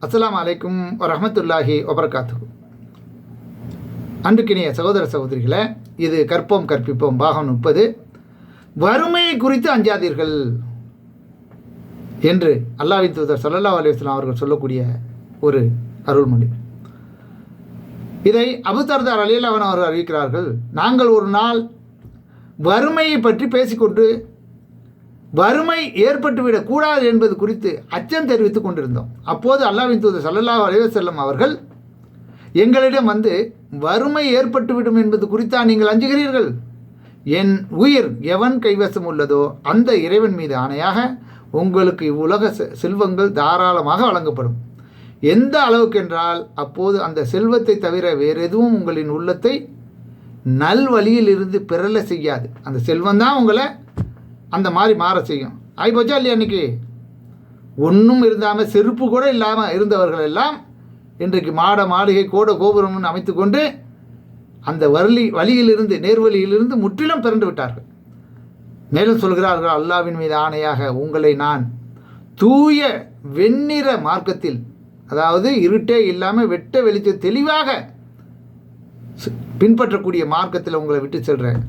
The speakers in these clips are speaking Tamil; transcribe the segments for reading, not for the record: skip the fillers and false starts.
அஸ்ஸலாமு அலைக்கும் வரஹ்மத்துல்லாஹி வபரகாத்துஹு. அன்புக்கினிய சகோதர சகோதரிகளே, இது கற்போம் கற்பிப்போம் பாகம் 30. வறுமையை குறித்து அஞ்சாதீர்கள் என்று அல்லாஹ்வின் தூதர் ஸல்லல்லாஹு அலைஹி வஸல்லம் அவர்கள் சொல்லக்கூடிய ஒரு அருள்மொழி. இதை அபூ தர்தா ரலியல்லாஹு அன்ஹு அவர்கள் அறிவிக்கிறார்கள். நாங்கள் ஒரு நாள் வறுமையை பற்றி பேசிக்கொண்டு வறுமை ஏற்பட்டுவிடக் கூடாது என்பது குறித்து அச்சம் தெரிவித்துக் கொண்டிருந்தோம். அப்போது அல்லாஹ்வின் தூதர் ஸல்லல்லாஹு அலைஹி வஸல்லம் அவர்கள் எங்களிடம் வந்து, வறுமை ஏற்பட்டுவிடும் என்பது குறித்தா நீங்கள் அஞ்சுகிறீர்கள்? என் உயிர் எவன் கைவசம் உள்ளதோ அந்த இறைவன் மீது ஆணையாக உங்களுக்கு இவ்வுலக செல்வங்கள் தாராளமாக வழங்கப்படும். எந்த அளவுக்கு என்றால், அப்போது அந்த செல்வத்தை தவிர வேறு எதுவும் உங்களின் உள்ளத்தை நல்வழியில் இருந்து பிறல செய்யாது. அந்த செல்வந்தான் உங்களை அந்த மாதிரி மாற செய்யும். ஆகிப்போச்சா இல்லையா? அன்றைக்கி ஒன்றும் இருந்தாமல் செருப்பு கூட இல்லாமல் இருந்தவர்கள் எல்லாம் இன்றைக்கு மாளிகை கோபுரம்னு அமைத்து கொண்டு அந்த வழியிலிருந்து நேர்வழியிலிருந்து முற்றிலும் பிறந்து விட்டார்கள். மேலும் சொல்கிறார்கள், அல்லாஹ்வின் மீது ஆணையாக உங்களை நான் தூய வெண்ணிற மார்க்கத்தில், அதாவது இருட்டே இல்லாமல் வெட்ட வெளிச்சம் தெளிவாக பின்பற்றக்கூடிய மார்க்கத்தில் உங்களை விட்டு செல்கிறேன்.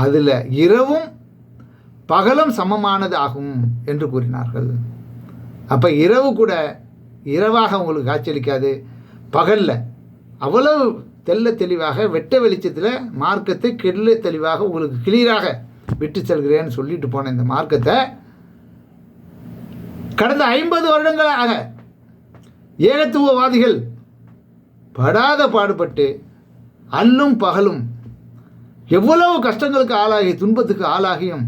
அதில் இரவும் பகலும் சமமானது ஆகும் என்று கூறினார்கள். அப்போ இரவு கூட இரவாக உங்களுக்கு காட்சியளிக்காது. பகலில் அவ்வளவு தெல்ல தெளிவாக வெட்ட வெளிச்சத்தில் மார்க்கத்தை தெளிவாக உங்களுக்கு கிளியராக விட்டு செல்கிறேன்னு சொல்லிட்டு போன இந்த மார்க்கத்தை கடந்த 50 வருடங்களாக ஏகத்துவவாதிகள் படாத பாடுபட்டு அல்லும் பகலும் எவ்வளவு கஷ்டங்களுக்கு ஆளாகி துன்பத்துக்கு ஆளாகியும்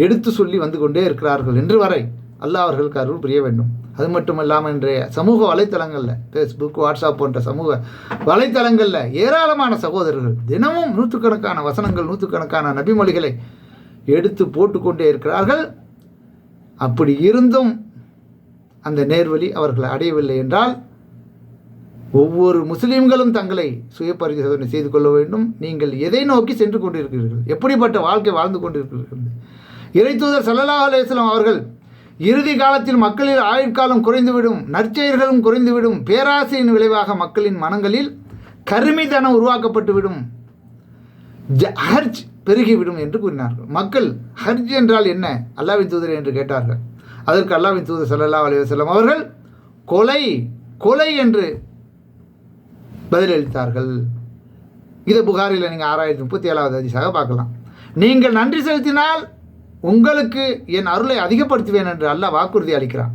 எடுத்து சொல்லி வந்து கொண்டே இருக்கிறார்கள் என்று வரை அல்லாஹ் அவர்களுக்கு அருள் புரிய வேண்டும். அது மட்டுமல்லாமல் இன்றைய சமூக வலைத்தளங்களில், ஃபேஸ்புக், வாட்ஸ்அப் போன்ற சமூக வலைத்தளங்களில் ஏராளமான சகோதரர்கள் தினமும் நூற்றுக்கணக்கான வசனங்கள், நூற்றுக்கணக்கான நபிமொழிகளை எடுத்து போட்டுக்கொண்டே இருக்கிறார்கள். அப்படி இருந்தும் அந்த நேர்வழி அவர்கள் அடையவில்லை என்றால், ஒவ்வொரு முஸ்லீம்களும் தங்களை சுய பரிசோதனை செய்து கொள்ள வேண்டும். நீங்கள் எதை நோக்கி சென்று கொண்டிருக்கிறீர்கள்? எப்படிப்பட்ட வாழ்க்கை வாழ்ந்து கொண்டிருக்கிறீர்கள்? இறைத்தூதர் ஸல்லல்லாஹு அலைஹி வஸல்லம் அவர்கள் இறுதி காலத்தில் மக்களில் ஆயுட்காலம் குறைந்துவிடும், நற்செயல்களும் குறைந்துவிடும், பேராசையின் விளைவாக மக்களின் மனங்களில் கருமித்தனம் உருவாக்கப்பட்டுவிடும், ஹர்ஜ் பெருகிவிடும் என்று கூறினார்கள். மக்கள் ஹர்ஜ் என்றால் என்ன அல்லாஹ்வின் தூதர் என்று கேட்டார்கள். அதற்கு அல்லாஹ்வின் தூதர் ஸல்லல்லாஹு அலைஹி வஸல்லம் அவர்கள் கொலை என்று பதிலளித்தார்கள். இதை புகாரில் நீங்கள் 6037வது ஹதீஸாக பார்க்கலாம். நீங்கள் நன்றி செலுத்தினால் உங்களுக்கு என் அருளை அதிகப்படுத்துவேன் என்று அல்லாஹ் வாக்குறுதி அளிக்கிறான்.